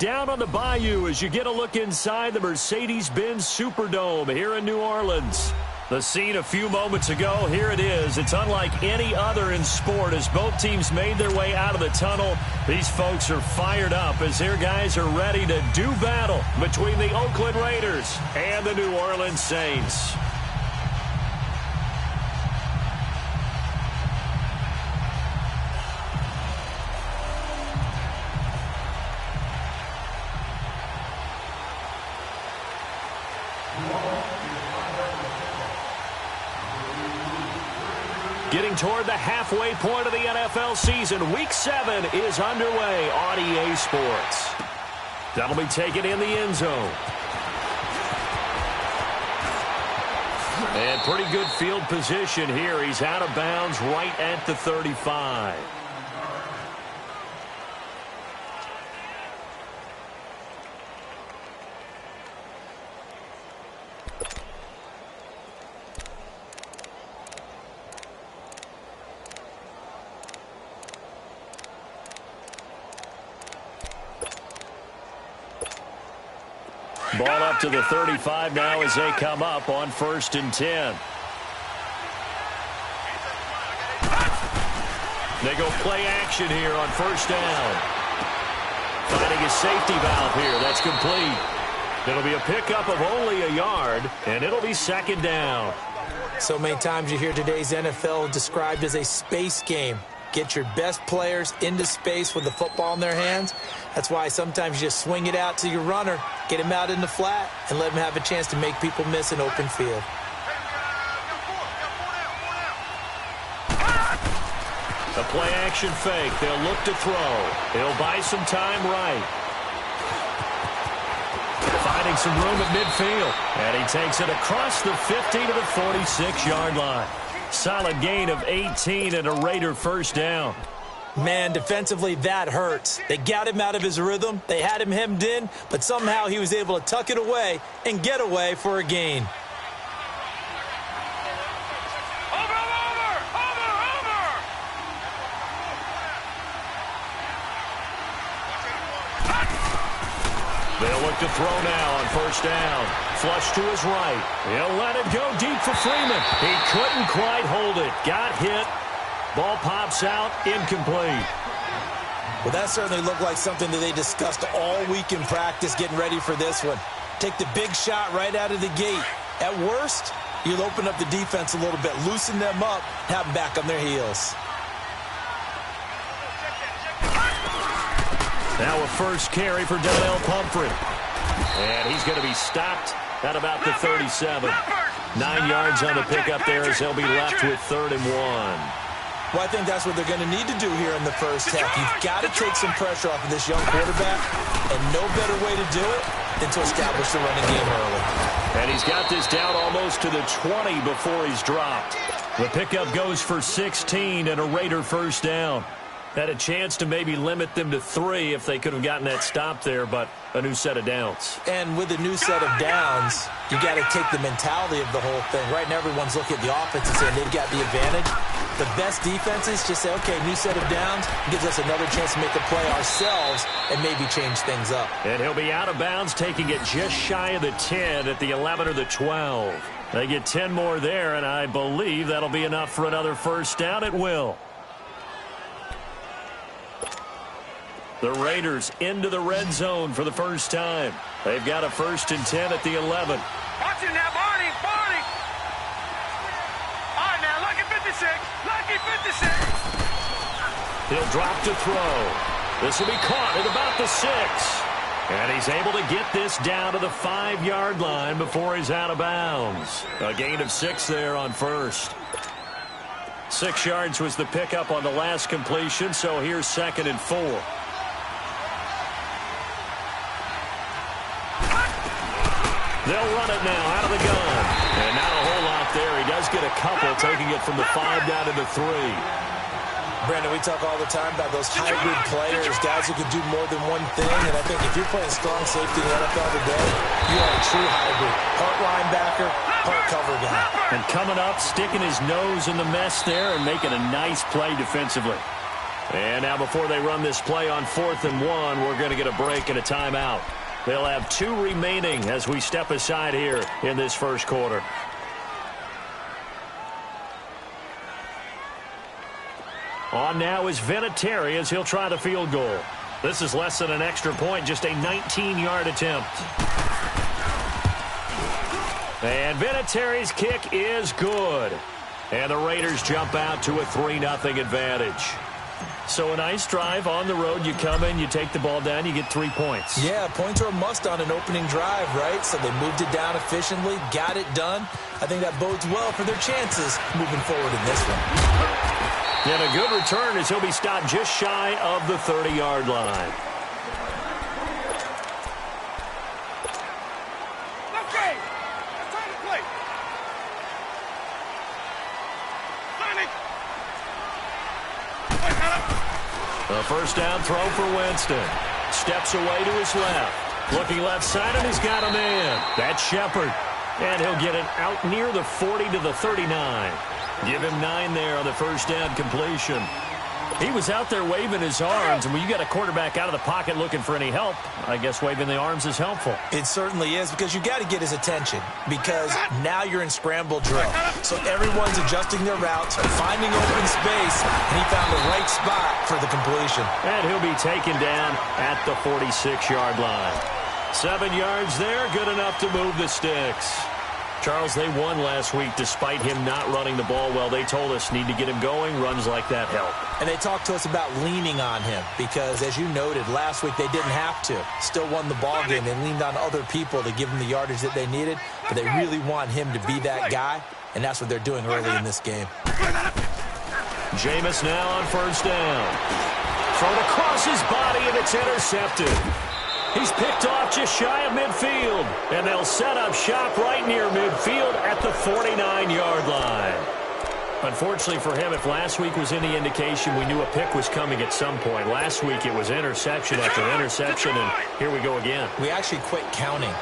down on the bayou as you get a look inside the Mercedes-Benz Superdome here in New Orleans. The scene a few moments ago, here it is. It's unlike any other in sport as both teams made their way out of the tunnel. These folks are fired up as their guys are ready to do battle between the Oakland Raiders and the New Orleans Saints. Getting toward the halfway point of the NFL season, Week 7 is underway on EA Sports. That'll be taken in the end zone. And pretty good field position here. He's out of bounds right at the 35. Ball up to the 35 now as they come up on 1st and 10. They go play action here on 1st down. Finding a safety valve here. That's complete. It'll be a pickup of only a yard, and it'll be 2nd down. So many times you hear today's NFL described as a space game. Get your best players into space with the football in their hands. That's why sometimes you just swing it out to your runner, get him out in the flat, and let him have a chance to make people miss an open field. A play-action fake. They'll look to throw. He'll buy some time right. Finding some room at midfield. And he takes it across the 50 to the 46-yard line. Solid gain of 18 and a Raider 1st down. Man, defensively, that hurts. They got him out of his rhythm. They had him hemmed in, but somehow he was able to tuck it away and get away for a gain. They'll look to throw now on 1st down. Flush to his right. He'll let it go deep for Freeman. He couldn't quite hold it. Got hit. Ball pops out, incomplete. Well, that certainly looked like something that they discussed all week in practice getting ready for this one. Take the big shot right out of the gate. At worst, you'll open up the defense a little bit, loosen them up, have them back on their heels. Now a 1st carry for Donnell Pumphrey. And he's going to be stopped at about the 37. 9 yards on the pickup there as they'll be left with 3rd and 1. Well, I think that's what they're going to need to do here in the first half. You've got to take some pressure off of this young quarterback, and no better way to do it than to establish the running game early. And he's got this down almost to the 20 before he's dropped. The pickup goes for 16 and a Raider 1st down. Had a chance to maybe limit them to 3 if they could have gotten that stop there, but a new set of downs. And with a new set of downs, you got to take the mentality of the whole thing. Right now, everyone's looking at the offense and saying they've got the advantage. The best defenses just say, okay, new set of downs, gives us another chance to make a play ourselves and maybe change things up. And he'll be out of bounds, taking it just shy of the 10 at the 11 or the 12. They get 10 more there, and I believe that'll be enough for another 1st down. It will. The Raiders into the red zone for the 1st time. They've got a 1st and 10 at the 11. Watch it now, Barney. All right, now, lucky 56. Lucky 56. He'll drop to throw. This will be caught at about the 6. And he's able to get this down to the 5-yard line before he's out of bounds. A gain of 6 there on 1st. 6 yards was the pickup on the last completion, so here's 2nd and 4. They'll run it now out of the gun. And not a whole lot there. He does get a couple, taking it from the 5 down to the 3. Brandon, we talk all the time about those hybrid players, guys who can do more than one thing. And I think if you're playing strong safety in the NFL today, you are a true hybrid. Part linebacker, part cover guy. And coming up, sticking his nose in the mess there and making a nice play defensively. And now before they run this play on 4th and 1, we're going to get a break and a timeout. They'll have 2 remaining as we step aside here in this first quarter. On now is Vinatieri as he'll try the field goal. This is less than an extra point, just a 19-yard attempt. And Vinatieri's kick is good. And the Raiders jump out to a 3-0 advantage. So a nice drive on the road. You come in, you take the ball down, you get 3 points. Yeah, points are a must on an opening drive, right? So they moved it down efficiently, got it done. I think that bodes well for their chances moving forward in this one. And a good return as he'll be stopped just shy of the 30-yard line. Okay, time to play. A first down throw for Winston. Steps away to his left. Looking left side, and he's got a man. That's Shepard. And he'll get it out near the 40 to the 39. Give him 9 there on the first down completion. He was out there waving his arms, and when you got a quarterback out of the pocket looking for any help, I guess waving the arms is helpful. It certainly is, because you got to get his attention, because now you're in scramble drill. So everyone's adjusting their routes, finding open space, and he found the right spot for the completion. And he'll be taken down at the 46-yard line. 7 yards there, good enough to move the sticks. Charles, they won last week despite him not running the ball well. They told us need to get him going. Runs like that help. And they talked to us about leaning on him because, as you noted, last week they didn't have to. Still won the ball game. They leaned on other people to give them the yardage that they needed, but they really want him to be that guy, and that's what they're doing early in this game. Jameis now on first down. Thrown across his body, and it's intercepted. He's picked off just shy of midfield, and they'll set up shop right near midfield at the 49-yard line. Unfortunately for him, if last week was any indication, we knew a pick was coming at some point. Last week it was interception after interception, and here we go again. We actually quit counting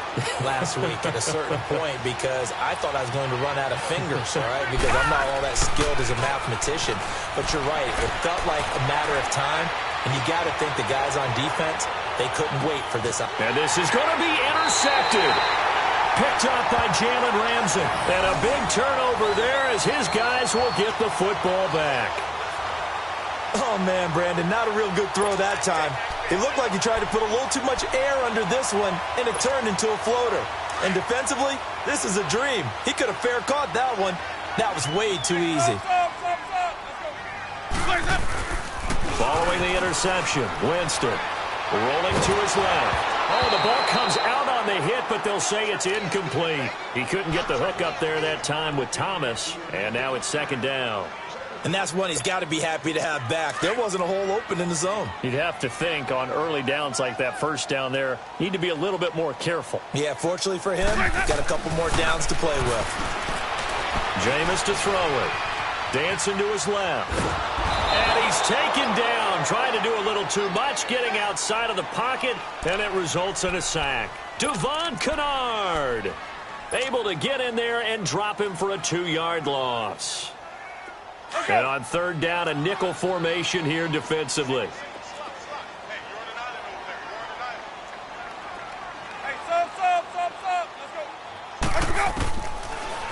last week at a certain point because I thought I was going to run out of fingers, all right, because I'm not all that skilled as a mathematician. But you're right, it felt like a matter of time, and you got to think the guys on defense, they couldn't wait for this. And this is going to be intercepted. Picked up by Jalen Ramsey. And a big turnover there as his guys will get the football back. Oh, man, Brandon, not a real good throw that time. It looked like he tried to put a little too much air under this one, and it turned into a floater. And defensively, this is a dream. He could have fair caught that one. That was way too easy. Following the interception, Winston rolling to his left. Oh, the ball comes out on the hit, but they'll say it's incomplete. He couldn't get the hook up there that time with Thomas, and now it's second down. And that's one he's got to be happy to have back. There wasn't a hole open in the zone. You'd have to think on early downs like that first down there, need to be a little bit more careful. Yeah, fortunately for him, got a couple more downs to play with. Jameis to throw it. Dancing to his left. And he's taken down, trying to do a little too much, getting outside of the pocket, and it results in a sack. Devon Kennard able to get in there and drop him for a 2-yard loss. Okay. And on third down, a nickel formation here defensively.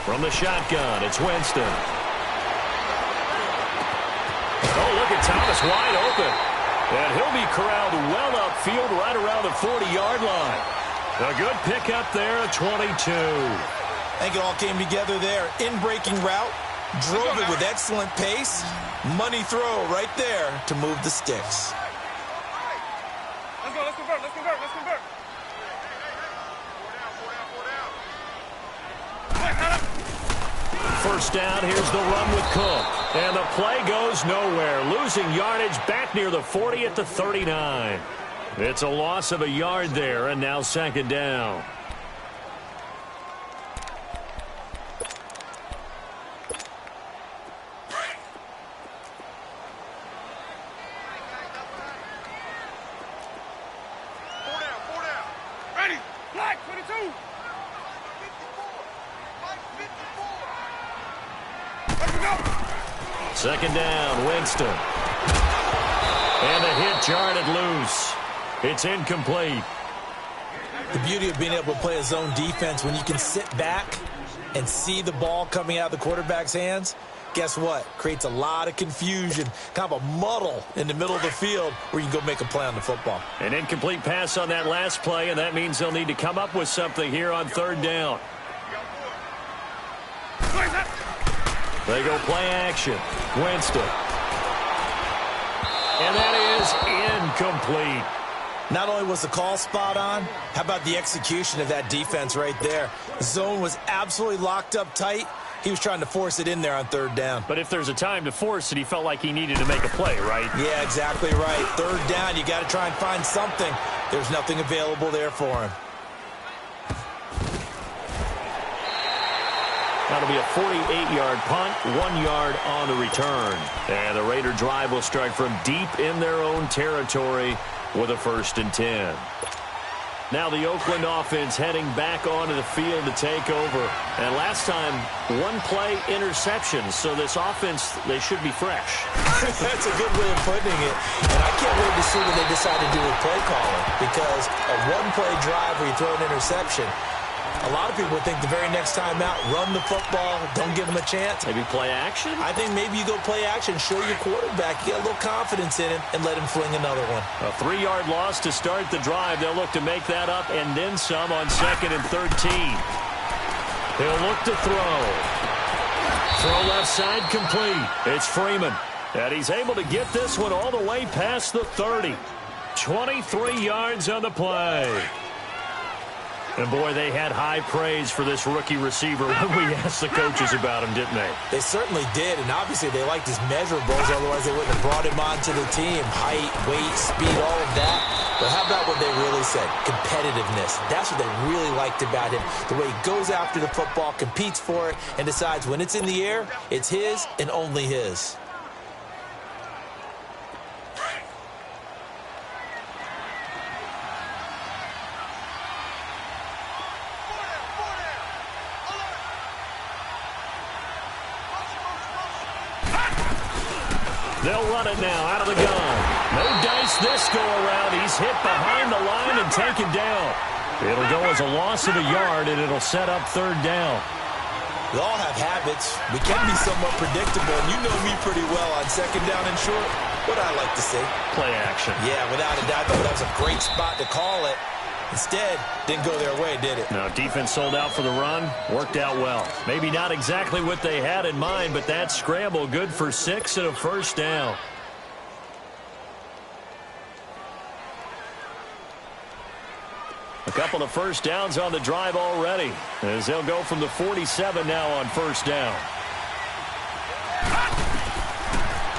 From the shotgun, it's Winston. Oh, look at Thomas wide open. And he'll be corralled well upfield right around the 40-yard line. A good pickup there at 22. I think it all came together there. In-breaking route, drove it with excellent pace. Money throw right there to move the sticks. Let's go, let's convert, let's convert, let's convert. First down, here's the run with Cook. And the play goes nowhere. Losing yardage back near the 40 at the 39. It's a loss of a yard there, and now second down. Four down. Ready. Black, 22. Second down, Winston. And the hit jarred it loose. It's incomplete. The beauty of being able to play a zone defense when you can sit back and see the ball coming out of the quarterback's hands, guess what? Creates a lot of confusion, kind of a muddle in the middle of the field where you can go make a play on the football. An incomplete pass on that last play, and that means they'll need to come up with something here on third down. They go play action. Winston. And that is incomplete. Not only was the call spot on, how about the execution of that defense right there? The zone was absolutely locked up tight. He was trying to force it in there on third down. But if there's a time to force it, he felt like he needed to make a play, right? Yeah, exactly right. Third down, you got to try and find something. There's nothing available there for him. That'll be a 48-yard punt, 1 yard on the return. And the Raider drive will start from deep in their own territory with a 1st and 10. Now the Oakland offense heading back onto the field to take over. And last time, 1-play interception. So this offense, they should be fresh. That's a good way of putting it. And I can't wait to see what they decide to do with play calling. Because a 1-play drive where you throw an interception, a lot of people would think the very next time out, run the football, don't give them a chance. Maybe play action? I think maybe you go play action, show your quarterback, you get a little confidence in him, and let him fling another one. A 3-yard loss to start the drive. They'll look to make that up and then some on 2nd and 13. He'll look to throw. Throw left side complete. It's Freeman. And he's able to get this one all the way past the 30. 23 yards on the play. And, boy, they had high praise for this rookie receiver when we asked the coaches about him, didn't they? They certainly ded, and obviously they liked his measurables, otherwise they wouldn't have brought him onto the team. Height, weight, speed, all of that. But how about what they really said? Competitiveness. That's what they really liked about him. The way he goes after the football, competes for it, and decides when it's in the air, it's his and only his. They'll run it now out of the gun. No dice this go-around. He's hit behind the line and taken down. It'll go as a loss of a yard, and it'll set up third down. We all have habits. We can be somewhat predictable, and you know me pretty well on 2nd down and short. What I like to see. Play action. Yeah, without a doubt, that was a great spot to call it. Instead, didn't go their way, did it? No, defense sold out for the run. Worked out well. Maybe not exactly what they had in mind, but that scramble good for 6 and a 1st down. A couple of 1st downs on the drive already, as they'll go from the 47 now on 1st down.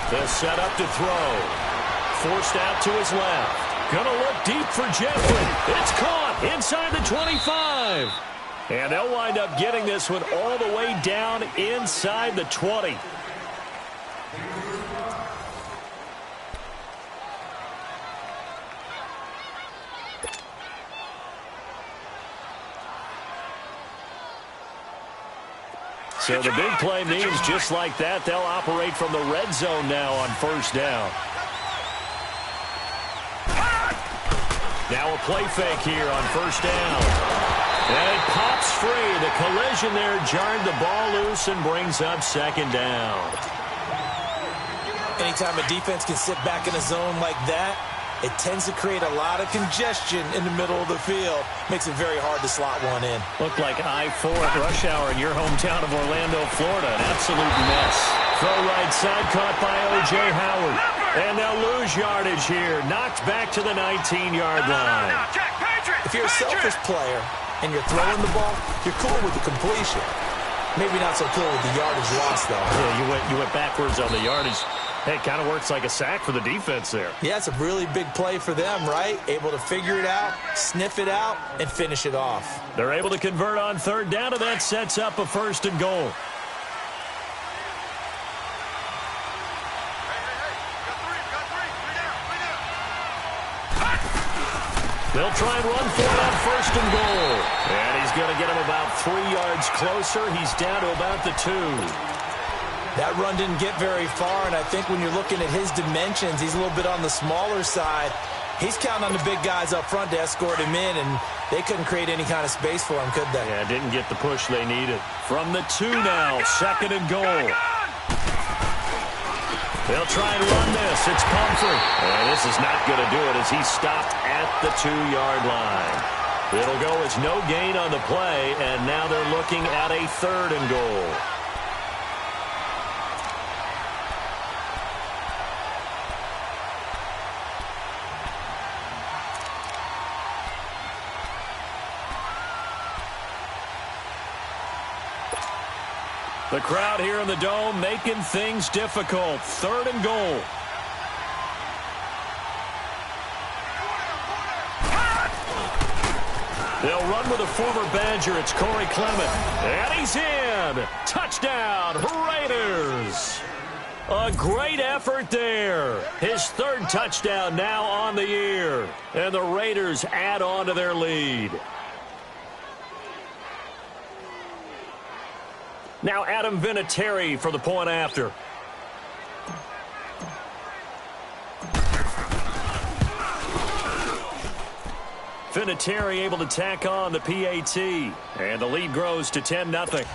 They'll set up to throw. Forced out to his left. Gonna look deep for Jeffrey. It's caught inside the 25. And they'll wind up getting this one all the way down inside the 20. So the big play means just like that, they'll operate from the red zone now on 1st down. Now a play fake here on 1st down. And it pops free. The collision there jarred the ball loose and brings up 2nd down. Anytime a defense can sit back in a zone like that, it tends to create a lot of congestion in the middle of the field. Makes it very hard to slot one in. Looked like I-4 at rush hour in your hometown of Orlando, Florida. An absolute mess. Throw right side caught by O.J. Howard. And they'll lose yardage here. Knocked back to the 19-yard line. If you're a selfish player and you're throwing the ball, you're cool with the completion. Maybe not so cool with the yardage loss, though. Yeah, you went backwards on the yardage. Hey, it kind of works like a sack for the defense there. Yeah, it's a really big play for them, right? Able to figure it out, sniff it out, and finish it off. They're able to convert on 3rd down, and that sets up a 1st and goal. They'll try and run for it on 1st and goal. And he's going to get him about 3 yards closer. He's down to about the 2. That run didn't get very far, and I think when you're looking at his dimensions, he's a little bit on the smaller side. He's counting on the big guys up front to escort him in, and they couldn't create any kind of space for him, could they? Yeah, didn't get the push they needed. From the 2 now, 2nd and goal. They'll try and run this. It's Pumphrey. And this is not going to do it as he's stopped at the 2-yard line. It'll go as no gain on the play, and now they're looking at a 3rd and goal. The crowd here in the Dome making things difficult. 3rd and goal. They'll run with a former Badger. It's Corey Clement. And he's in. Touchdown, Raiders. A great effort there. His 3rd touchdown now on the year. And the Raiders add on to their lead. Now Adam Vinatieri for the point after. Vinatieri able to tack on the PAT. And the lead grows to 10-0.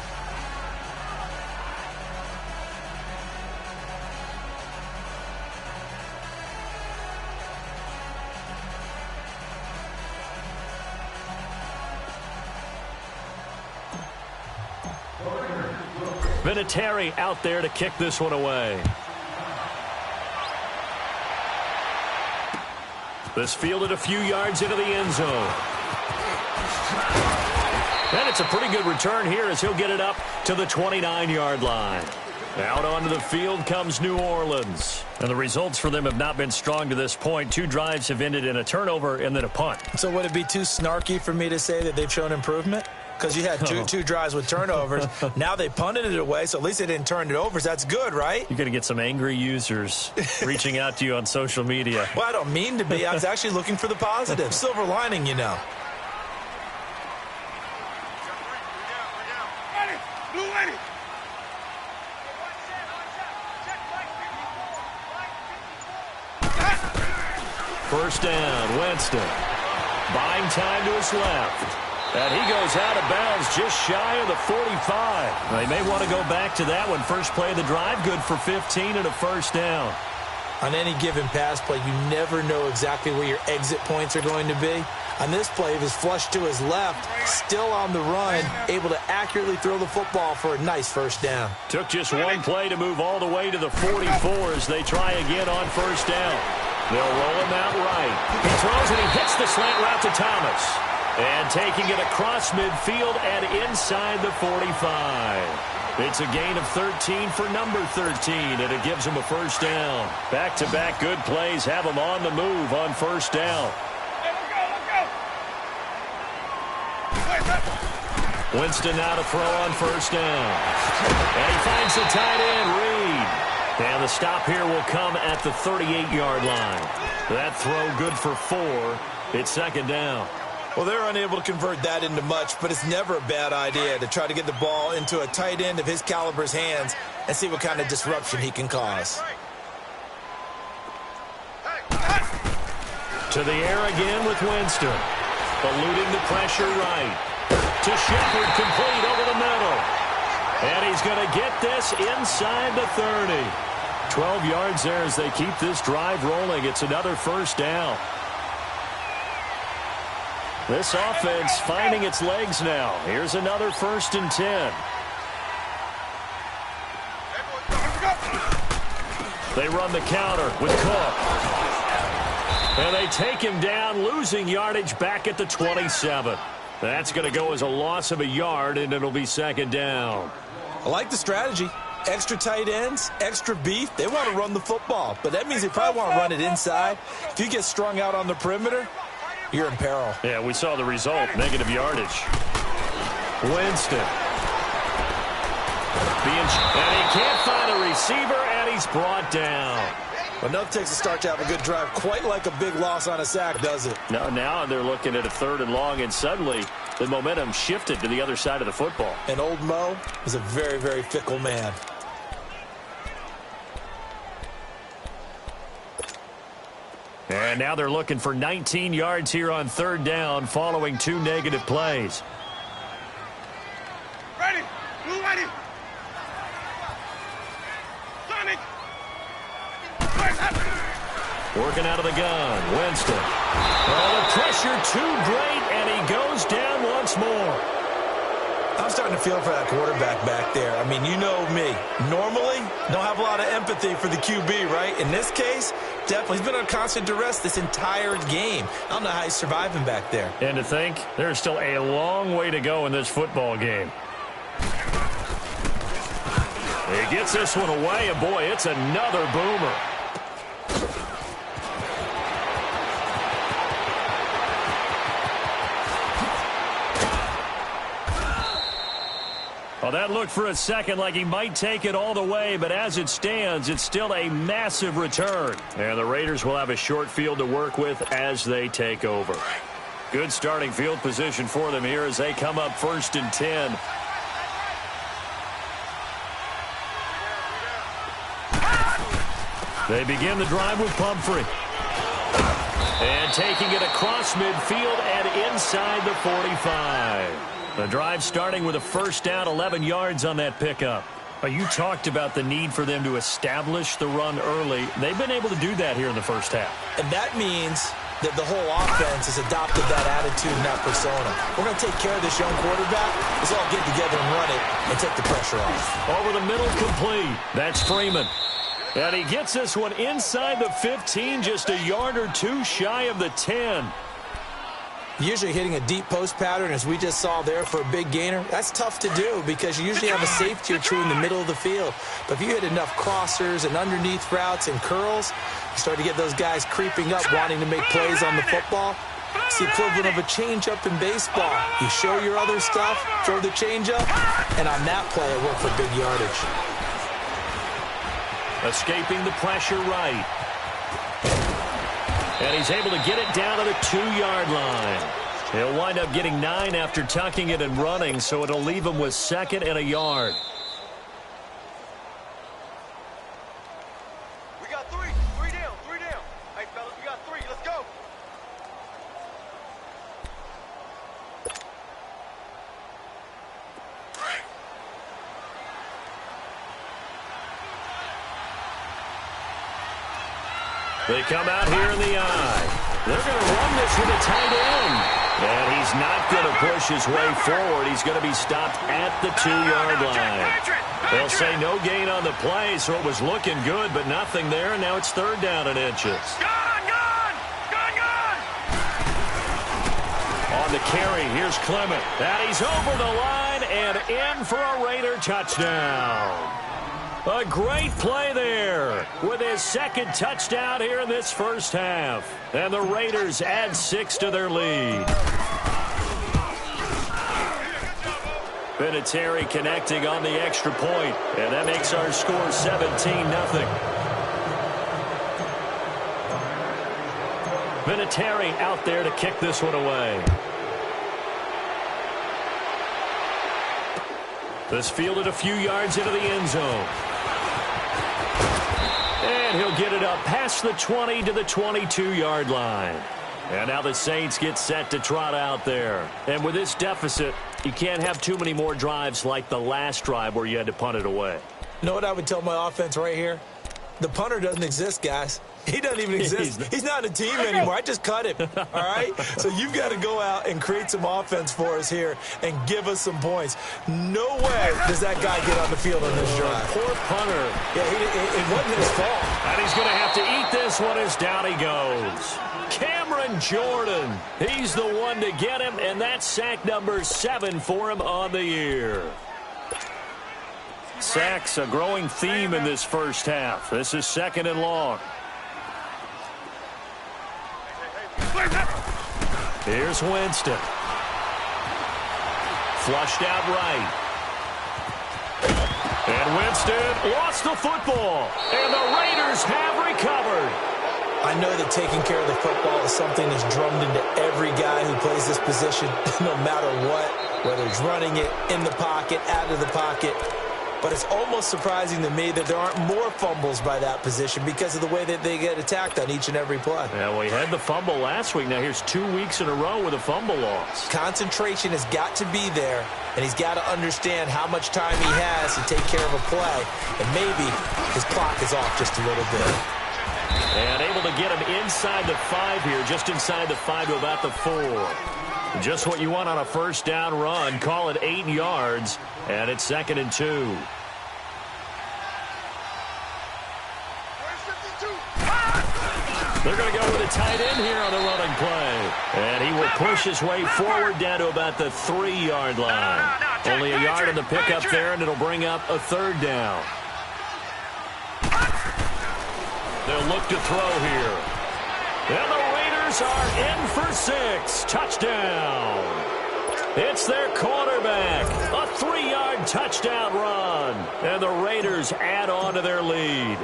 Vinatieri out there to kick this one away. This fielded a few yards into the end zone. And it's a pretty good return here as he'll get it up to the 29-yard line. Out onto the field comes New Orleans. And the results for them have not been strong to this point. 2 drives have ended in a turnover and then a punt. So would it be too snarky for me to say that they've shown improvement? Because you had two drives with turnovers. Now they punted it away, so at least they didn't turn it over. So that's good, right? You're going to get some angry users reaching out to you on social media. Well, I don't mean to be. I was actually looking for the positive. Silver lining, you know. First down, Winston. Buying time to his left. And he goes out of bounds just shy of the 45. They may want to go back to that one. First play of the drive, good for 15 and a first down. On any given pass play, you never know exactly where your exit points are going to be. On this play, he was flushed to his left, still on the run, able to accurately throw the football for a nice first down. Took just one play to move all the way to the 44 as they try again on first down. They'll roll him out right. He throws and he hits the slant route to Thomas. And taking it across midfield and inside the 45. It's a gain of 13 for number 13, and it gives him a first down. Back-to-back good plays have him on the move on first down. Winston now to throw on first down. And he finds the tight end, Reed. And the stop here will come at the 38-yard line. That throw good for 4. It's second down. Well, they're unable to convert that into much, but it's never a bad idea to try to get the ball into a tight end of his caliber's hands and see what kind of disruption he can cause. To the air again with Winston. Eluding the pressure right. To Shepard, complete over the middle. And he's going to get this inside the 30. 12 yards there as they keep this drive rolling. It's another first down. This offense finding its legs now. Here's another 1st and 10. They run the counter with Cook. And they take him down, losing yardage back at the 27. That's going to go as a loss of a yard, and it'll be second down. I like the strategy. Extra tight ends, extra beef. They want to run the football, but that means they probably want to run it inside. If you get strung out on the perimeter, you're in peril. Yeah, we saw the result. Negative yardage. Winston. And he can't find a receiver, and he's brought down. Enough takes a start to have a good drive. Quite like a big loss on a sack, does it? No, now they're looking at a 3rd and long, and suddenly the momentum shifted to the other side of the football. And old Mo is a very, very fickle man. And now they're looking for 19 yards here on third down following 2 negative plays. Ready. Blue ready. Sonic. Working out of the gun. Winston. Oh, the pressure too great, and he goes down once more. I'm starting to feel for that quarterback back there. I mean, you know me. Normally, don't have a lot of empathy for the QB, right? In this case, definitely. He's been on constant duress this entire game. I don't know how he's surviving back there. And to think, there's still a long way to go in this football game. He gets this one away, and boy, it's another boomer. Well, that looked for a second like he might take it all the way, but as it stands, it's still a massive return. And the Raiders will have a short field to work with as they take over. Good starting field position for them here as they come up 1st and 10. They begin the drive with Pumphrey. And taking it across midfield and inside the 45. The drive starting with a first down, 11 yards on that pickup. You talked about the need for them to establish the run early. They've been able to do that here in the first half. And that means that the whole offense has adopted that attitude and that persona. We're going to take care of this young quarterback. Let's all get together and run it and take the pressure off. Over the middle, complete. That's Freeman. And he gets this one inside the 15, just a yard or two shy of the 10. Usually hitting a deep post pattern, as we just saw there for a big gainer, that's tough to do because you usually have a safety or two in the middle of the field. But if you hit enough crossers and underneath routes and curls, you start to get those guys creeping up, wanting to make plays on the football. It's the equivalent of a changeup in baseball. You show your other stuff, throw the changeup, and on that play, it worked for big yardage. Escaping the pressure right. And he's able to get it down to the 2-yard line. He'll wind up getting 9 after tucking it and running, so it'll leave him with 2nd and a yard. We got 3. 3 down. 3 down. Hey, fellas, we got 3. Let's go. They come out here in the eye. They're going to run this with a tight end. And he's not going to push his way forward. He's going to be stopped at the 2-yard line. They'll say no gain on the play, so it was looking good, but nothing there, and now it's 3rd down and inches. Gone! On the carry, here's Clement. And he's over the line and in for a Raider touchdown. A great play there with his 2nd touchdown here in this first half. And the Raiders add 6 to their lead. Vinatieri connecting on the extra point, and that makes our score 17-0. Vinatieri out there to kick this one away. This fielded a few yards into the end zone. And he'll get it up past the 20 to the 22-yard line. And now the Saints get set to trot out there. And with this deficit, you can't have too many more drives like the last drive where you had to punt it away. You know what I would tell my offense right here? The punter doesn't exist, guys. He doesn't even exist. He's not a team anymore. I just cut him, all right? So you've got to go out and create some offense for us here and give us some points. No way does that guy get on the field on this drive. Poor punter. Yeah, it wasn't his fault. And he's going to have to eat this one as down he goes. Cameron Jordan. He's the one to get him, and that's sack number 7 for him on the year. Sacks a growing theme in this first half. This is 2nd and long. Here's Winston. Flushed out right. And Winston lost the football. And the Raiders have recovered. I know that taking care of the football is something that's drummed into every guy who plays this position, no matter what, whether he's running it, in the pocket, out of the pocket. but it's almost surprising to me that there aren't more fumbles by that position because of the way that they get attacked on each and every play. Yeah, we had the fumble last week. Now here's 2 weeks in a row with a fumble loss. Concentration has got to be there, and he's got to understand how much time he has to take care of a play, and maybe his clock is off just a little bit. And able to get him inside the 5 here, just inside the 5 to about the 4. Just what you want on a first down run. Call it 8 yards, and it's 2nd and 2. They're going to go with a tight end here on the running play. And he will push his way forward down to about the 3-yard line. Only a yard on the pickup there, and it'll bring up a 3rd down. They'll look to throw here. And the Raiders are in for 6. Touchdown. It's their quarterback. A 3-yard touchdown run. And the Raiders add on to their lead.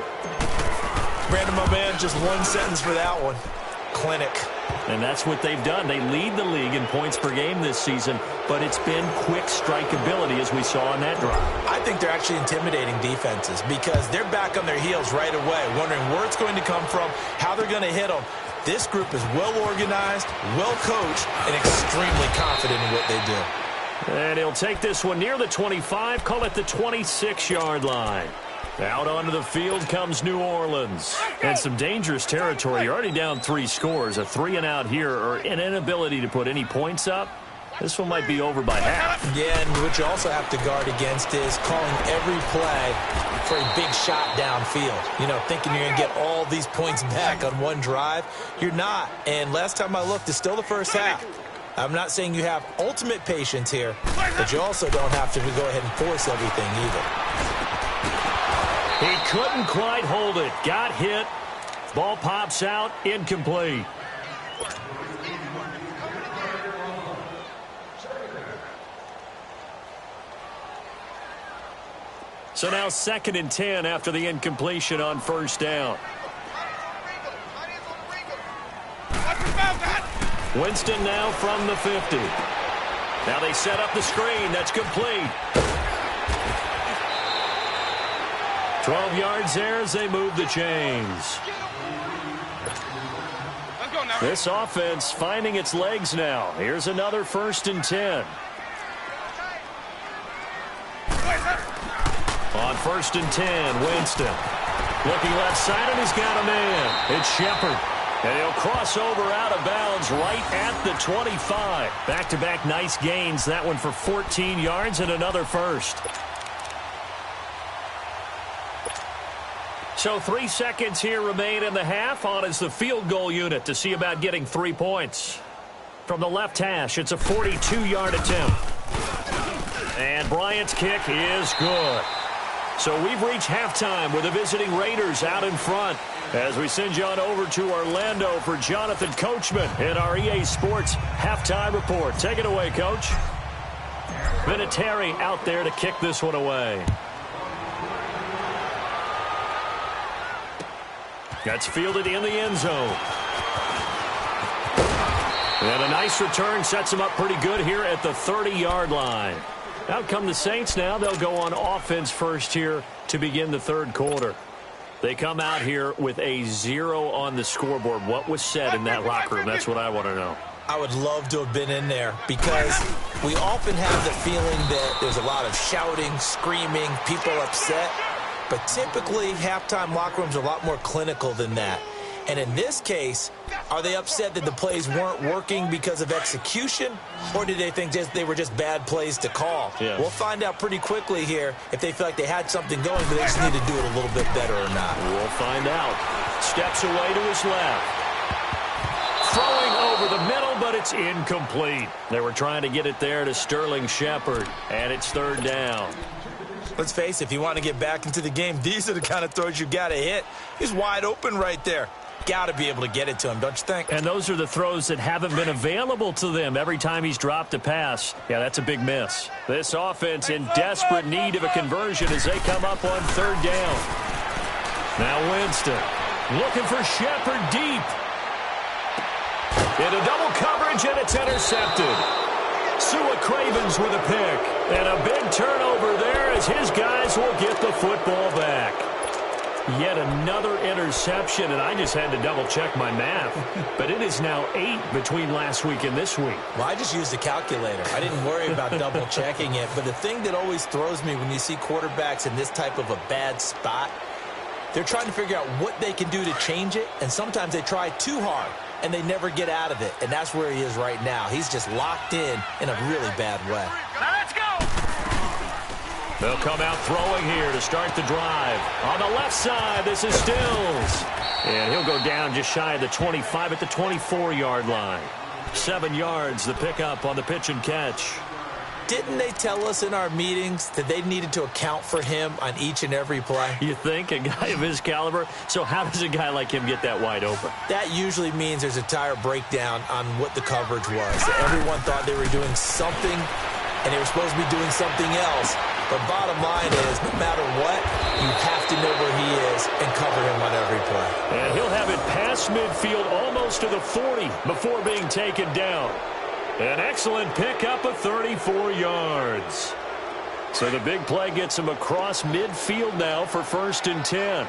Brandon, my man, just one sentence for that one. Clinic. And that's what they've done. They lead the league in points per game this season, but it's been quick strikeability as we saw on that drive. I think they're actually intimidating defenses because they're back on their heels right away, wondering where it's going to come from, how they're going to hit them. This group is well organized, well coached, and extremely confident in what they do. And he'll take this one near the 25, call it the 26-yard line. Out onto the field comes New Orleans. And some dangerous territory. You're already down 3 scores. A 3-and-out here, or an inability to put any points up. This one might be over by half. Yeah, and what you also have to guard against is calling every play for a big shot downfield. You know, thinking you're going to get all these points back on one drive. You're not. And last time I looked, it's still the first half. I'm not saying you have ultimate patience here, but you also don't have to go ahead and force everything either. He couldn't quite hold it. Got hit. Ball pops out. Incomplete. So now 2nd and 10 after the incompletion on first down. Winston now from the 50. Now they set up the screen. That's complete. 12 yards there as they move the chains. This offense finding its legs now. Here's another 1st and 10. On 1st and 10, Winston. Looking left side, and he's got a man. It's Shepard. And he'll cross over out of bounds right at the 25. Back-to-back nice gains. That one for 14 yards and another first. So 3 seconds here remain in the half. On is the field goal unit to see about getting 3 points. From the left hash, it's a 42-yard attempt. And Bryant's kick is good. So we've reached halftime with the visiting Raiders out in front. As we send you on over to Orlando for Jonathan Coachman in our EA Sports halftime report. Take it away, Coach. Vinatieri out there to kick this one away. That's fielded in the end zone. And a nice return sets him up pretty good here at the 30-yard line. Out come the Saints now. They'll go on offense first here to begin the 3rd quarter. They come out here with a 0 on the scoreboard. What was said in that locker room? That's what I want to know. I would love to have been in there because we often have the feeling that there's a lot of shouting, screaming, people upset. But typically, halftime locker rooms are a lot more clinical than that. And in this case, are they upset that the plays weren't working because of execution? Or did they think they were just bad plays to call? Yeah. We'll find out pretty quickly here if they feel like they had something going, but they just need to do it a little bit better or not. We'll find out. Steps away to his left. Throwing over the middle, but it's incomplete. They were trying to get it there to Sterling Shepard, and it's 3rd down. Let's face it, if you want to get back into the game, these are the kind of throws you got to hit. He's wide open right there. Got to be able to get it to him, don't you think? And those are the throws that haven't been available to them every time he's dropped a pass. Yeah, that's a big miss. This offense in desperate need of a conversion as they come up on 3rd down. Now Winston looking for Shepard deep. Into double coverage, and it's intercepted. Sua Cravens with a pick. And a big turnover there as his guys will get the football back. Yet another interception, and I just had to double-check my math. But it is now 8 between last week and this week. Well, I just used a calculator. I didn't worry about double-checking it. But the thing that always throws me when you see quarterbacks in this type of a bad spot, they're trying to figure out what they can do to change it, and sometimes they try too hard, and they never get out of it. And that's where he is right now. He's just locked in a really bad way. Now let's go! They'll come out throwing here to start the drive. On the left side, this is Stills. And he'll go down just shy of the 25 at the 24-yard line. 7 yards, the pickup on the pitch and catch. Didn't they tell us in our meetings that they needed to account for him on each and every play? You think? A guy of his caliber? So how does a guy like him get that wide open? That usually means there's a tire breakdown on what the coverage was. Everyone thought they were doing something, and they were supposed to be doing something else. But bottom line is, no matter what, you have to know where he is and cover him on every play. And he'll have it past midfield almost to the 40 before being taken down. An excellent pickup of 34 yards. So the big play gets him across midfield now for 1st and 10.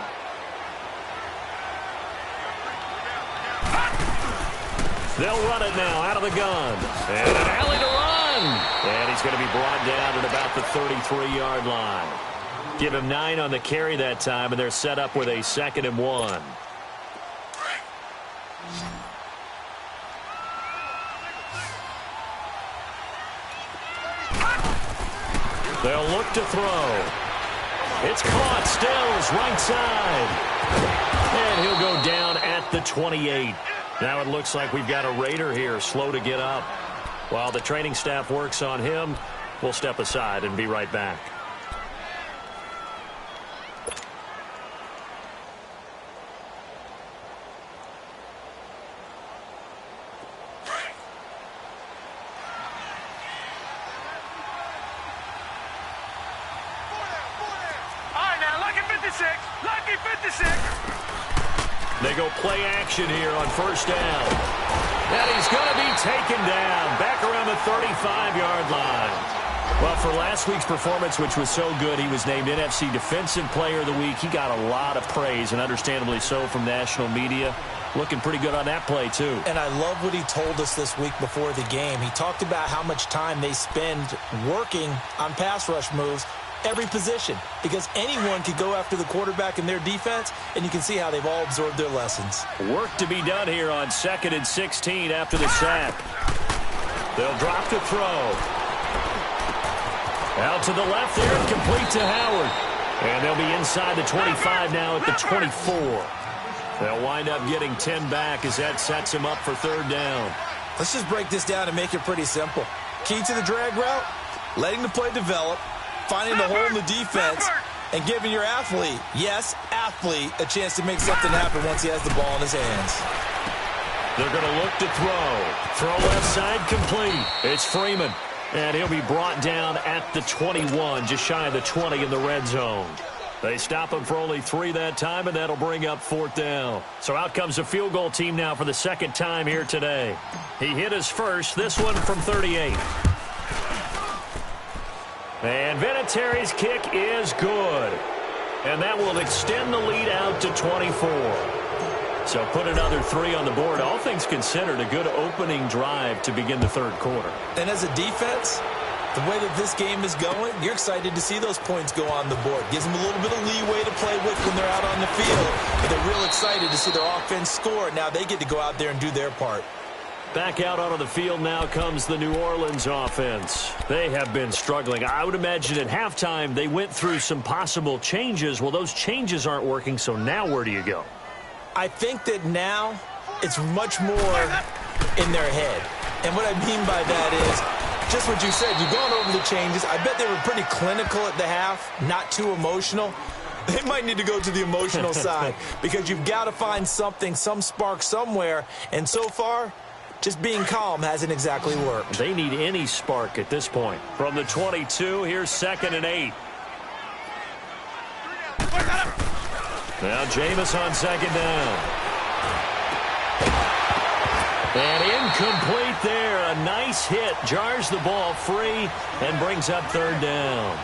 They'll run it now out of the gun. And an alley to run. And he's going to be brought down at about the 33-yard line. Give him 9 on the carry that time, and they're set up with a 2nd and 1. They'll look to throw. It's caught. Stills, right side. And he'll go down at the 28. Now it looks like we've got a Raider here, slow to get up. While the training staff works on him, we'll step aside and be right back. Lucky 56. They go play action here on 1st down. And he's going to be taken down back around the 35-yard line. Well, for last week's performance, which was so good, he was named NFC Defensive Player of the Week. He got a lot of praise, and understandably so, from national media. Looking pretty good on that play, too. And I love what he told us this week before the game. He talked about how much time they spend working on pass rush moves, every position, because anyone could go after the quarterback in their defense, and you can see how they've all absorbed their lessons. Work to be done here on 2nd and 16 after the sack. They'll drop to throw. Out to the left there and complete to Howard. And they'll be inside the 25 now at the 24. They'll wind up getting 10 back as that sets him up for 3rd down. Let's just break this down and make it pretty simple. Key to the drag route, letting the play develop, finding the hole in the defense, and giving your athlete, yes, athlete, a chance to make something happen once he has the ball in his hands. They're going to look to throw. Throw left side complete. It's Freeman. And he'll be brought down at the 21, just shy of the 20 in the red zone. They stop him for only 3 that time, and that'll bring up 4th down. So out comes the field goal team now for the 2nd time here today. He hit his first, this one from 38. And Vinatieri's kick is good. And that will extend the lead out to 24. So put another 3 on the board. All things considered, a good opening drive to begin the 3rd quarter. And as a defense, the way that this game is going, you're excited to see those points go on the board. Gives them a little bit of leeway to play with when they're out on the field. But they're real excited to see their offense score. Now they get to go out there and do their part. Back out onto the field now comes the New Orleans offense. They have been struggling. I would imagine at halftime they went through some possible changes. Well, those changes aren't working, so now where do you go? I think that now it's much more in their head. And what I mean by that is just what you said. You've gone over the changes. I bet they were pretty clinical at the half, not too emotional. They might need to go to the emotional side because you've got to find something, some spark somewhere. And so far, just being calm hasn't exactly worked. They need any spark at this point. From the 22, here's 2nd and 8. Now Jameis on 2nd down. And incomplete there. A nice hit. Jars the ball free and brings up third down.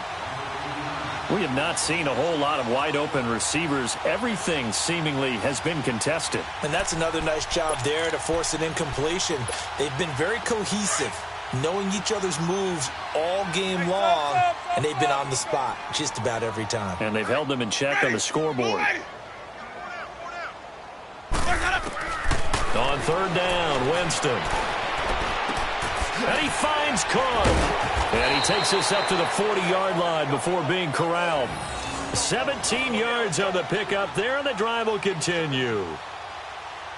We have not seen a whole lot of wide-open receivers. Everything seemingly has been contested. And that's another nice job there to force an incompletion. They've been very cohesive, knowing each other's moves all game long, and they've been on the spot just about every time. And they've held them in check on the scoreboard. On third down, Winston. And he finds Cook. And he takes us up to the 40-yard line before being corralled. 17 yards on the pickup there, and the drive will continue.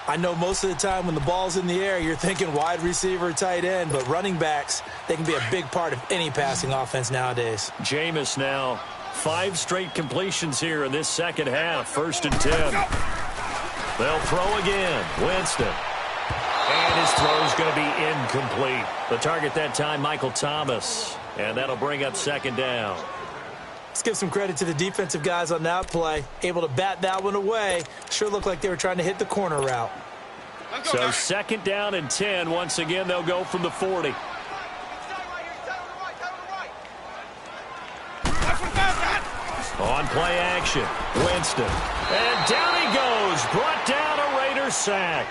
I know most of the time when the ball's in the air, you're thinking wide receiver, tight end, but running backs, they can be a big part of any passing offense nowadays. Jameis now, 5 straight completions here in this second half, 1st and 10. They'll throw again. Winston. And his throw's going to be incomplete. The target that time, Michael Thomas. And that'll bring up second down. Let's give some credit to the defensive guys on that play. Able to bat that one away. Sure looked like they were trying to hit the corner route. So second down and 10. Once again, they'll go from the 40. On play action, Winston. And down he goes. Brought down a Raider sack.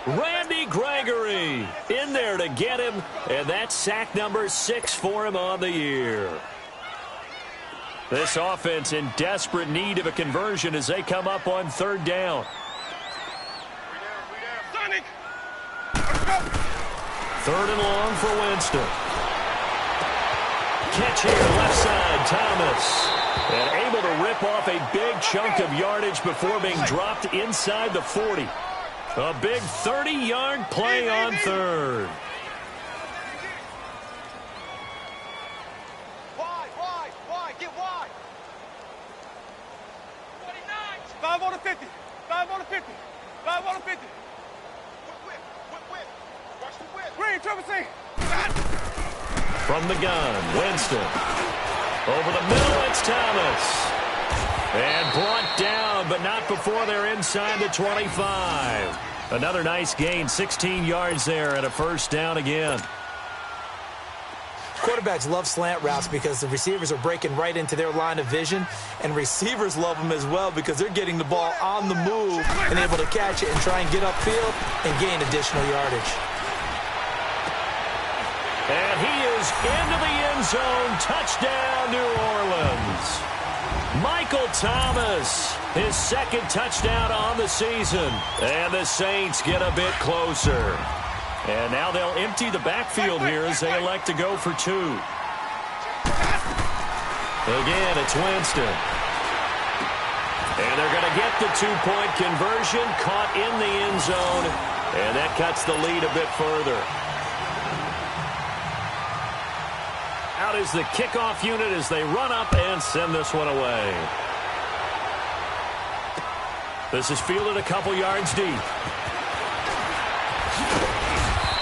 Randy Gregory in there to get him. And that's sack number 6 for him on the year. This offense in desperate need of a conversion as they come up on third down. Third and long for Winston. Catch here, left side, Thomas. And able to rip off a big chunk of yardage before being dropped inside the 40. A big 30-yard play on third. Wide, get wide. 5 on the 50, 5 on the 50, 5 on the 50. Whip. Watch the whip. Green, Trevor C. From the gun, Winston. Over the middle, it's Thomas. And brought down, but not before they're inside the 25. Another nice gain, 16 yards there, and a first down again. Quarterbacks love slant routes because the receivers are breaking right into their line of vision, and receivers love them as well because they're getting the ball on the move and able to catch it and try and get upfield and gain additional yardage. And he is into the end zone. Touchdown, New Orleans. Michael Thomas, his second touchdown on the season. And the Saints get a bit closer. And now they'll empty the backfield here as they elect to go for 2. Again, it's Winston. And they're going to get the 2-point conversion, caught in the end zone. And that cuts the lead a bit further. Out is the kickoff unit as they run up and send this one away. This is fielded a couple yards deep.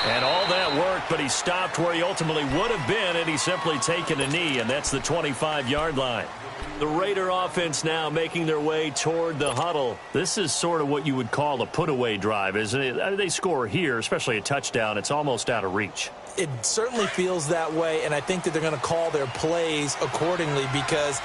And all that worked, but he stopped where he ultimately would have been, and he's simply taken a knee, and that's the 25-yard line. The Raider offense now making their way toward the huddle. This is sort of what you would call a put-away drive, isn't it? They score here, especially a touchdown. It's almost out of reach. It certainly feels that way, and I think that they're going to call their plays accordingly because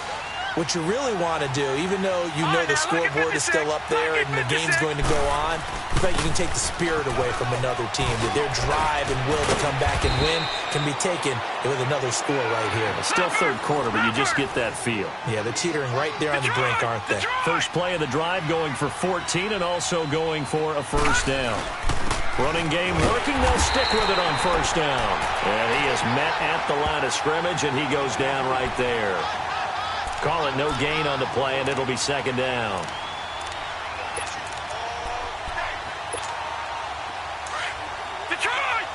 what you really want to do, even though you know the scoreboard is still up there and the game's going to go on, I bet you can take the spirit away from another team. That their drive and will to come back and win can be taken with another score right here. It's still third quarter, but you just get that feel. Yeah, they're teetering right there on the brink, aren't they? First play of the drive going for 14 and also going for a first down. Running game working, they'll stick with it on first down. And he is met at the line of scrimmage, and he goes down right there. Call it no gain on the play, and it'll be second down. Detroit!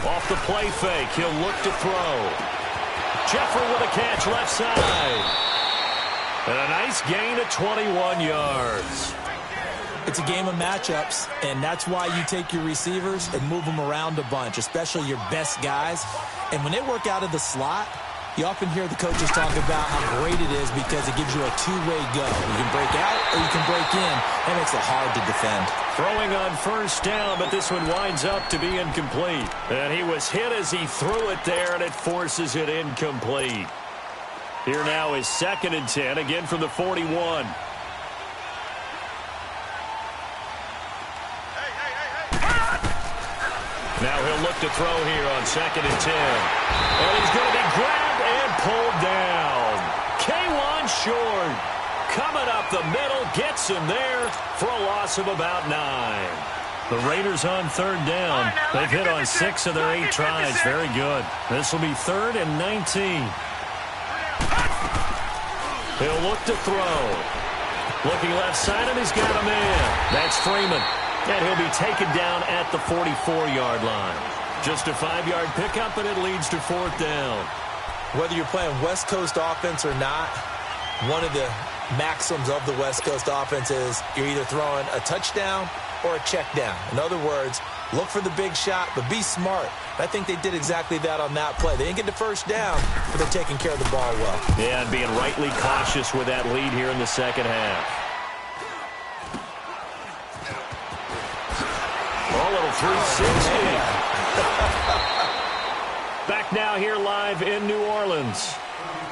Off the play fake, he'll look to throw. Jeffrey with a catch left side. And a nice gain of 21 yards. It's a game of matchups, and that's why you take your receivers and move them around a bunch, especially your best guys. And when they work out of the slot, You often hear the coaches talk about how great it is because it gives you a two-way go. You can break out or you can break in. That makes it hard to defend. Throwing on first down, but this one winds up to be incomplete. And he was hit as he threw it there, and it forces it incomplete. Here now is 2nd and 10, again from the 41. Now he'll look to throw here on 2nd and 10. And he's going to be grabbed and pulled down. K1 short. Coming up the middle, gets him there for a loss of about 9. The Raiders on 3rd down. They've hit on 6 of their 8 tries. Very good. This will be 3rd and 19. He'll look to throw. Looking left side, and he's got a man. That's Freeman. And he'll be taken down at the 44-yard line. Just a 5-yard pickup, and it leads to 4th down. Whether you're playing West Coast offense or not, one of the maxims of the West Coast offense is you're either throwing a touchdown or a check down. In other words, look for the big shot, but be smart. I think they did exactly that on that play. They didn't get the first down, but they're taking care of the ball well. Yeah, and being rightly cautious with that lead here in the second half. A little 360. Back now here live in New Orleans.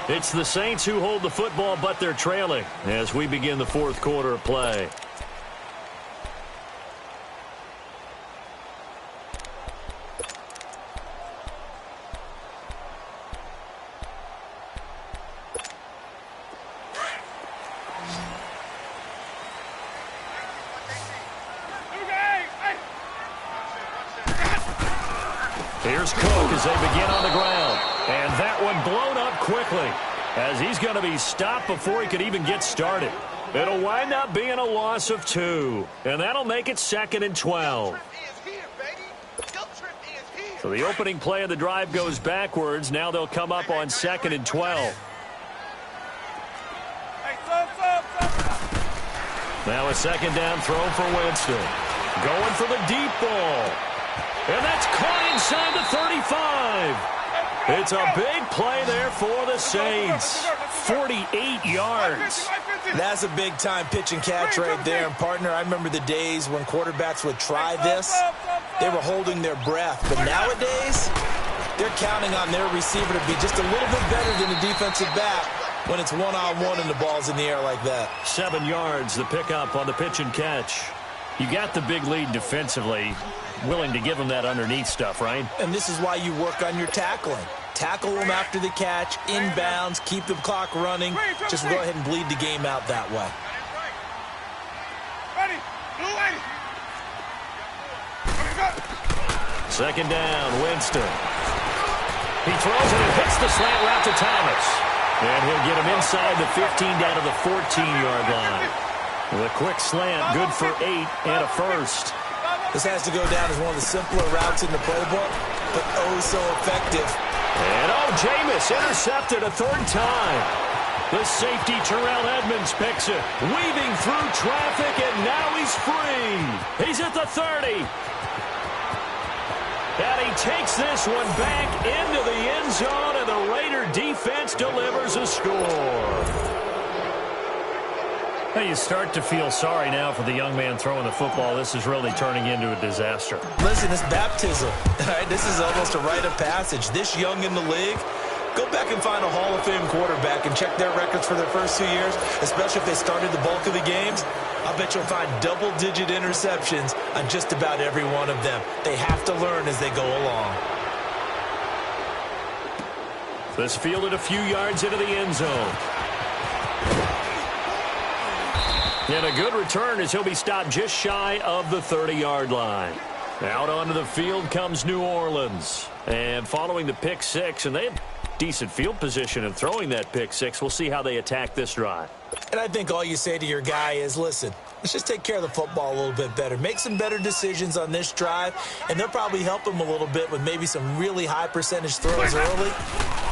It's the Saints who hold the football, but they're trailing as we begin the 4th quarter of play. Here's Cook as they begin on the ground. And that one blown up quickly as he's going to be stopped before he could even get started. It'll wind up being a loss of 2. And that'll make it 2nd and 12. So the opening play of the drive goes backwards. Now they'll come up on 2nd and 12. Now a 2nd down throw for Winston. Going for the deep ball. And that's caught inside the 35. It's a big play there for the Saints. 48 yards. That's a big-time pitch and catch right there. And, partner, I remember the days when quarterbacks would try this. They were holding their breath. But nowadays, they're counting on their receiver to be just a little bit better than the defensive back when it's one-on-one and the ball's in the air like that. 7 yards, the pickup on the pitch and catch. You got the big lead defensively. Willing to give them that underneath stuff, right? And this is why you work on your tackling. Tackle them after the catch, inbounds, keep the clock running. Just go ahead and bleed the game out that way. Second down, Winston. He throws it and hits the slant route to Thomas. And he'll get him inside the 15 down to the 14-yard line. With a quick slant, good for 8 and a first. This has to go down as one of the simpler routes in the playbook, but oh so effective. And Jameis intercepted a 3rd time. The safety, Terrell Edmonds, picks it. Weaving through traffic, and now he's free. He's at the 30. And he takes this one back into the end zone, and the Raider defense delivers a score. You start to feel sorry now for the young man throwing the football. This is really turning into a disaster. Listen, it's baptism. Right? This is almost a rite of passage. This young in the league, go back and find a Hall of Fame quarterback and check their records for their first 2 years, especially if they started the bulk of the games. I'll bet you'll find double-digit interceptions on just about every one of them. They have to learn as they go along. This fielded a few yards into the end zone. And a good return as he'll be stopped just shy of the 30-yard line. Out onto the field comes New Orleans. And following the pick six, and they have decent field position in throwing that pick six. We'll see how they attack this drive. And I think all you say to your guy is, listen, let's just take care of the football a little bit better. Make some better decisions on this drive, and they'll probably help him a little bit with maybe some really high percentage throws early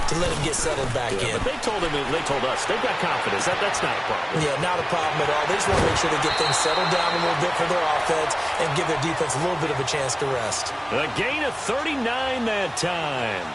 to let him get settled back in. But they told us they've got confidence. That's not a problem. Yeah, not a problem at all. They just want to make sure they get things settled down a little bit for their offense and give their defense a little bit of a chance to rest. A gain of 39 that time.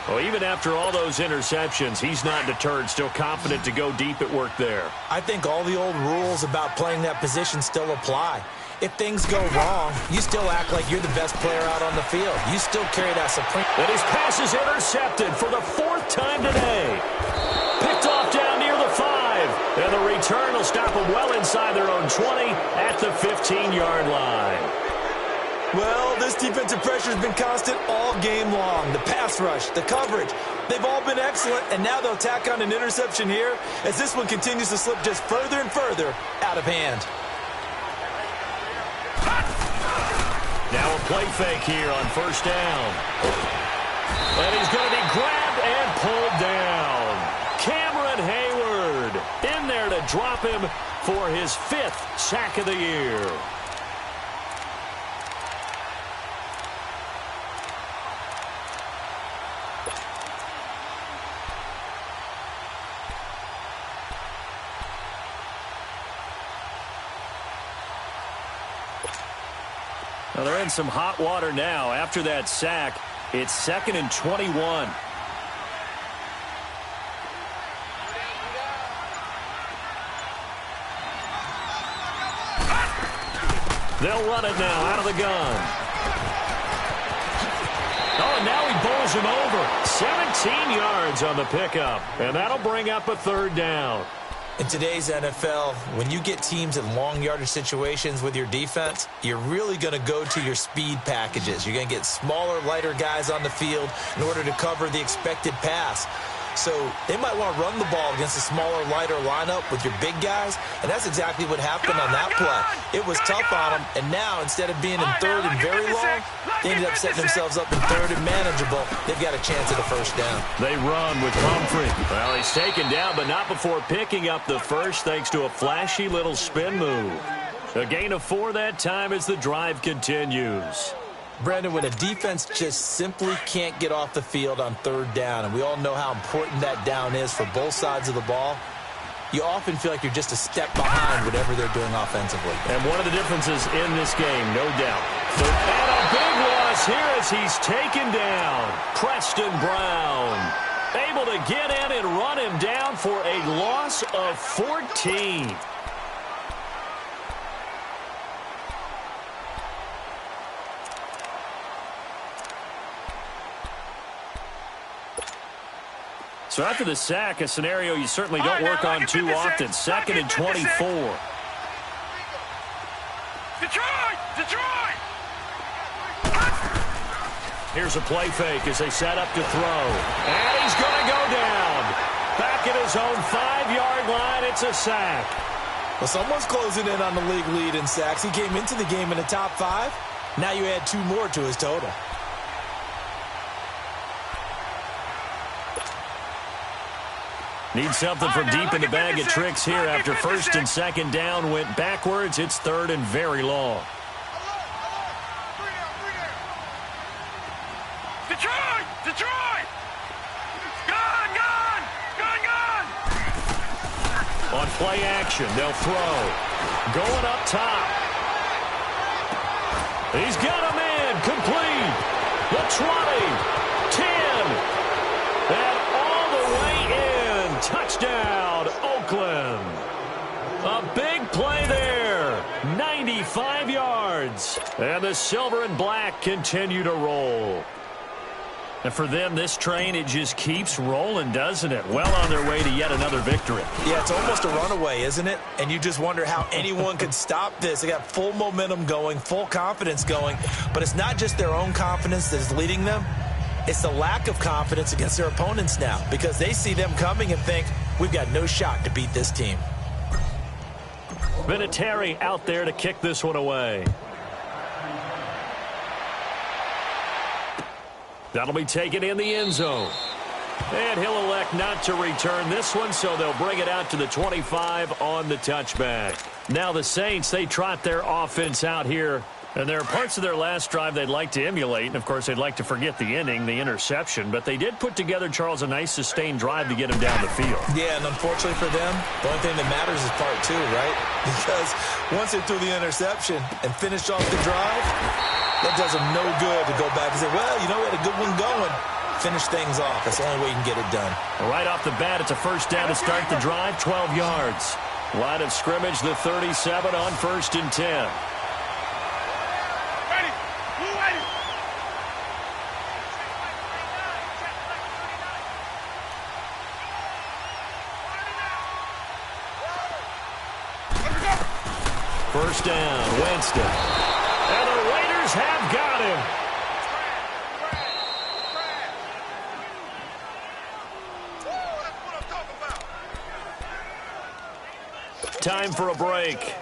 Well, even after all those interceptions, he's not deterred, still confident to go deep at work there. I think all the old rules about playing that position still apply. If things go wrong, you still act like you're the best player out on the field. You still carry that supreme... And his pass is intercepted for the 4th time today. Picked off down near the 5. And the return will stop them well inside their own 20 at the 15-yard line. Well, this defensive pressure has been constant all game long. The pass rush, the coverage, they've all been excellent, and now they'll tack on an interception here as this one continues to slip just further and further out of hand. Now a play fake here on 1st down. And he's going to be grabbed and pulled down. Cameron Hayward in there to drop him for his 5th sack of the year. Well, they're in some hot water now. After that sack, it's 2nd and 21. They'll run it now out of the gun. Oh, and now he bowls him over. 17 yards on the pickup, and that'll bring up a 3rd down. In today's NFL, when you get teams in long yardage situations with your defense, you're really going to go to your speed packages. You're going to get smaller, lighter guys on the field in order to cover the expected pass. So they might want to run the ball against a smaller, lighter lineup with your big guys, and that's exactly what happened on that play. It was tough on them, and now instead of being in 3rd and very long, they ended up setting themselves up in 3rd and manageable. They've got a chance at a 1st down. They run with Humphrey. Well, he's taken down, but not before picking up the 1st thanks to a flashy little spin move. A gain of 4 that time as the drive continues. Brandon, when a defense just simply can't get off the field on 3rd down, and we all know how important that down is for both sides of the ball, you often feel like you're just a step behind whatever they're doing offensively. And one of the differences in this game, no doubt. And a big loss here as he's taken down. Preston Brown able to get in and run him down for a loss of 14. So after the sack, a scenario you certainly don't work on too often. 2nd and 24. Detroit! Here's a play fake as they set up to throw. And he's going to go down. Back at his own 5-yard line, it's a sack. Well, someone's closing in on the league lead in sacks. He came into the game in the top 5. Now you add 2 more to his total. Need something from deep in the bag of tricks here after 1st and 2nd down went backwards. It's 3rd and very long. Detroit! Gun! On play action, they'll throw. Going up top. He's got him in. Complete. The 20. 10. And all the way in. Touchdown, Oakland. A big play there. 95 yards. And the silver and black continue to roll. And for them, this train, it just keeps rolling, doesn't it? Well on their way to yet another victory. Yeah, it's almost a runaway, isn't it? And you just wonder how anyone could stop this. They got full momentum going, full confidence going. But it's not just their own confidence that is leading them. It's the lack of confidence against their opponents now because they see them coming and think, we've got no shot to beat this team. Vinatieri out there to kick this one away. That'll be taken in the end zone. And he'll elect not to return this one, so they'll bring it out to the 25 on the touchback. Now the Saints, they trot their offense out here. And there are parts of their last drive they'd like to emulate. And, of course, they'd like to forget the inning, the interception. But they did put together, Charles, a nice sustained drive to get him down the field. Yeah, and unfortunately for them, the only thing that matters is part 2, right? Because once they threw the interception and finished off the drive, that does them no good to go back and say, well, you know, we had a good one going. Finish things off. That's the only way you can get it done. Right off the bat, it's a first down to start the drive, 12 yards. Line of scrimmage, the 37 on 1st and 10. Ready. Blue ready. First down, Winston. And the Raiders have got him. Time for a break.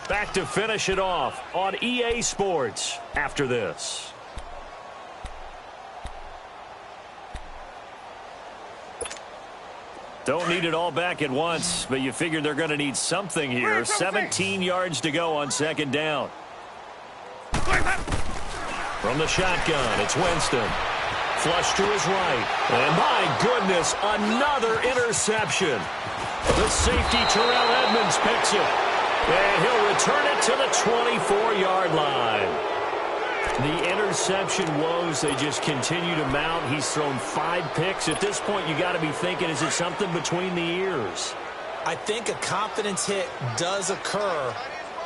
Back to finish it off on EA Sports after this. Don't need it all back at once, but you figure they're going to need something here. 17 yards to go on 2nd down. From the shotgun, it's Winston. Flush to his right. And my goodness, another interception. The safety, Terrell Edmonds, picks it. And he'll return it to the 24-yard line. The interception woes, they just continue to mount. He's thrown 5 picks. At this point, you got to be thinking, is it something between the ears? I think a confidence hit does occur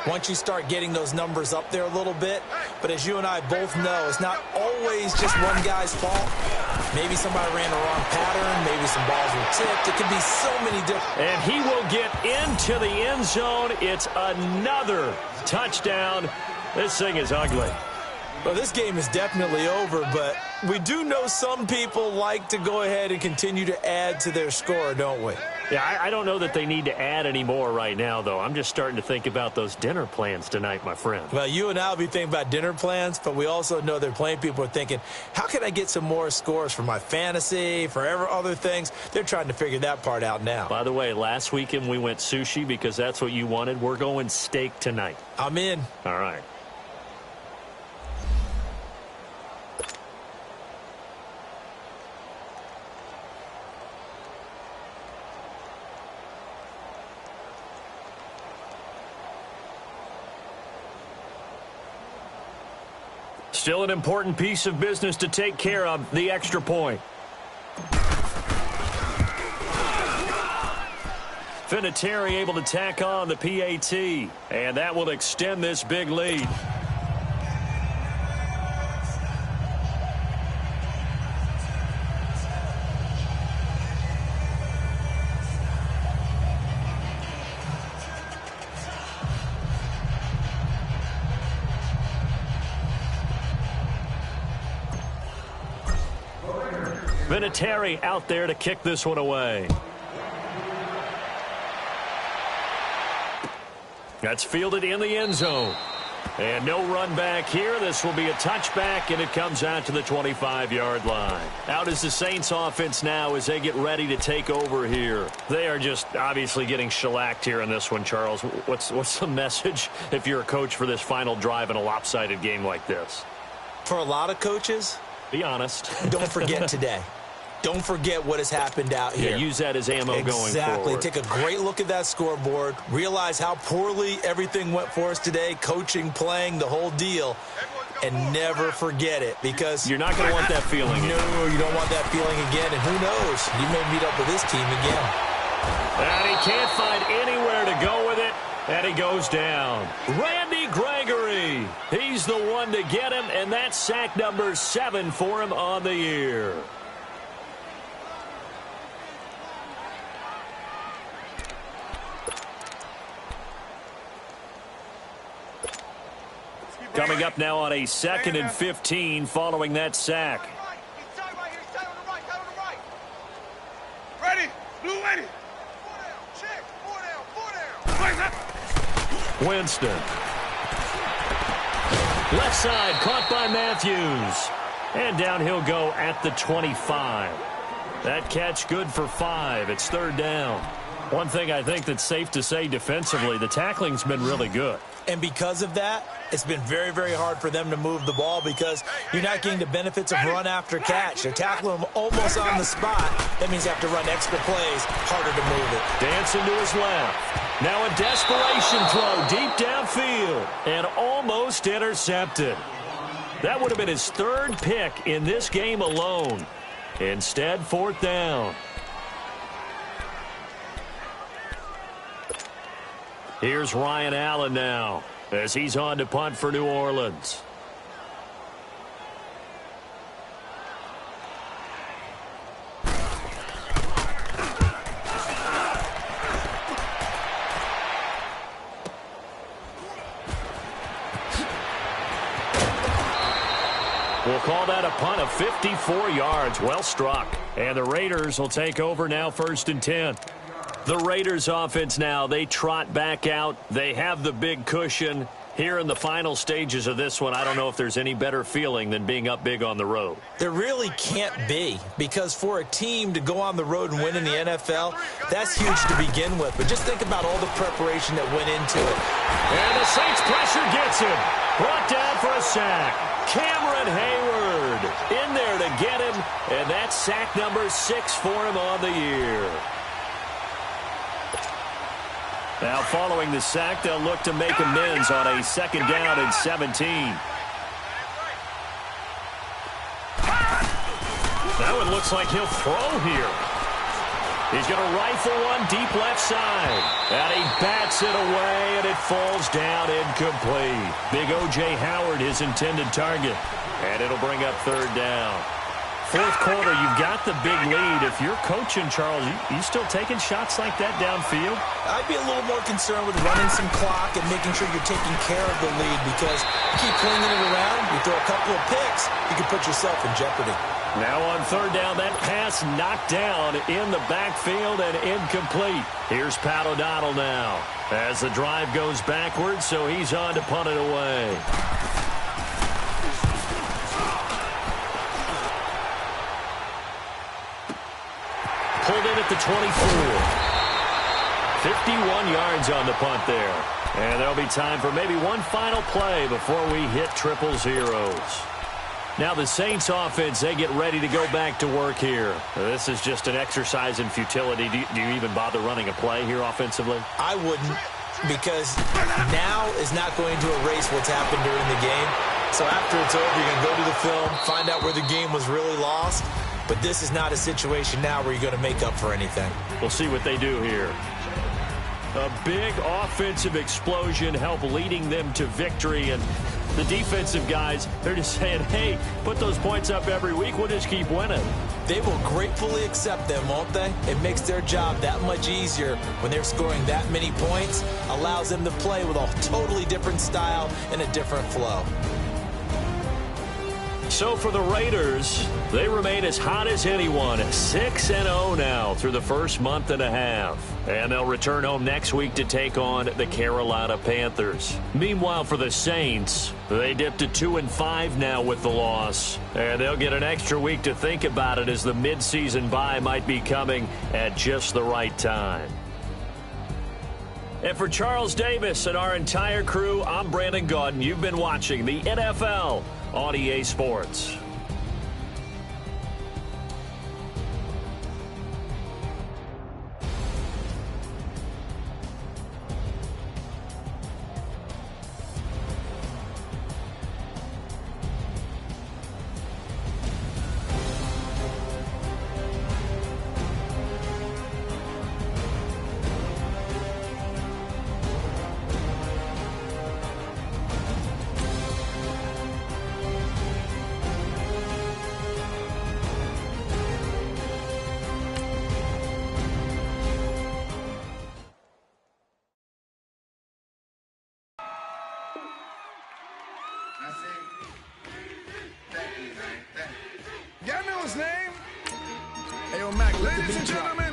once you start getting those numbers up there a little bit. But as you and I both know, it's not always just one guy's fault. Maybe somebody ran the wrong pattern. Maybe some balls were tipped. It could be so many different. And he will get into the end zone. It's another touchdown. This thing is ugly. Well, this game is definitely over, but we do know some people like to go ahead and continue to add to their score, don't we? Yeah, I don't know that they need to add any more right now, though. I'm just starting to think about those dinner plans tonight, my friend. Well, you and I will be thinking about dinner plans, but we also know there are plenty of people are thinking, how can I get some more scores for my fantasy, for other things? They're trying to figure that part out now. By the way, last weekend we went sushi because that's what you wanted. We're going steak tonight. I'm in. All right. Still an important piece of business to take care of, the extra point. Vinatieri able to tack on the PAT, and that will extend this big lead. Vinatieri out there to kick this one away. That's fielded in the end zone. And no run back here. This will be a touchback, and it comes out to the 25-yard line. Out is the Saints offense now as they get ready to take over here. They are just obviously getting shellacked here in this one, Charles. What's the message if you're a coach for this final drive in a lopsided game like this? For a lot of coaches, be honest. Don't forget today. Don't forget what has happened out here. Yeah, use that as ammo going forward. Exactly. Take a great look at that scoreboard. Realize how poorly everything went for us today. Coaching, playing, the whole deal. And never forget it, because you're not going to want that feeling. No, you don't want that feeling again. And who knows? You may meet up with this team again. And he can't find anywhere to go with it. And he goes down. Randy Gregory. He's the one to get him, and that's sack number 7 for him on the year. Coming up now on a 2nd and 15 following that sack. Ready? Blue ready. Check. 4 down. Winston. Left side caught by Matthews. And down he'll go at the 25. That catch good for 5. It's 3rd down. One thing I think that's safe to say defensively, the tackling's been really good. And because of that, it's been very, very hard for them to move the ball because you're not getting the benefits of run after catch. They're tackling them almost on the spot. That means you have to run extra plays, harder to move it. Dancing to his left. Now a desperation throw deep downfield and almost intercepted. That would have been his 3rd pick in this game alone. Instead, 4th down. Here's Ryan Allen now as he's on to punt for New Orleans. We'll call that a punt of 54 yards. Well struck. And the Raiders will take over now, 1st and 10. The Raiders offense now, they trot back out. They have the big cushion. Here in the final stages of this one, I don't know if there's any better feeling than being up big on the road. There really can't be, because for a team to go on the road and win in the NFL, that's huge to begin with. But just think about all the preparation that went into it. And the Saints pressure gets him. Brought down for a sack. Cameron Hayward in there to get him, and that's sack number 6 for him on the year. Now following the sack, they'll look to make amends on a 2nd down and 17. That one looks like he'll throw here. He's going to rifle one deep left side. And he bats it away, and it falls down incomplete. Big O.J. Howard, his intended target. And it'll bring up 3rd down. 4th quarter, you've got the big lead. If you're coaching, Charles, you still taking shots like that downfield? I'd be a little more concerned with running some clock and making sure you're taking care of the lead, because you keep flinging it around, you throw a couple of picks, you can put yourself in jeopardy. Now on 3rd down, that pass knocked down in the backfield and incomplete. Here's Pat O'Donnell now as the drive goes backwards, so he's on to punt it away. Pulled in at the 24. 51 yards on the punt there. And there'll be time for maybe one final play before we hit 000. Now the Saints offense, they get ready to go back to work here. This is just an exercise in futility. Do you even bother running a play here offensively? I wouldn't, because now is not going to erase what's happened during the game. So after it's over, you're going to go to the film, find out where the game was really lost. But this is not a situation now where you're going to make up for anything. We'll see what they do here. A big offensive explosion help leading them to victory. And the defensive guys, they're just saying, hey, put those points up every week. We'll just keep winning. They will gratefully accept them, won't they? It makes their job that much easier when they're scoring that many points. Allows them to play with a totally different style and a different flow. So for the Raiders, they remain as hot as anyone, 6-0 now through the first month and a half. And they'll return home next week to take on the Carolina Panthers. Meanwhile, for the Saints, they dipped to 2-5 now with the loss. And they'll get an extra week to think about it, as the midseason bye might be coming at just the right time. And for Charles Davis and our entire crew, I'm Brandon Gaudin. You've been watching the NFL on EA Sports. Y'all know his name? Hey, yo, Mac, ladies and gentlemen.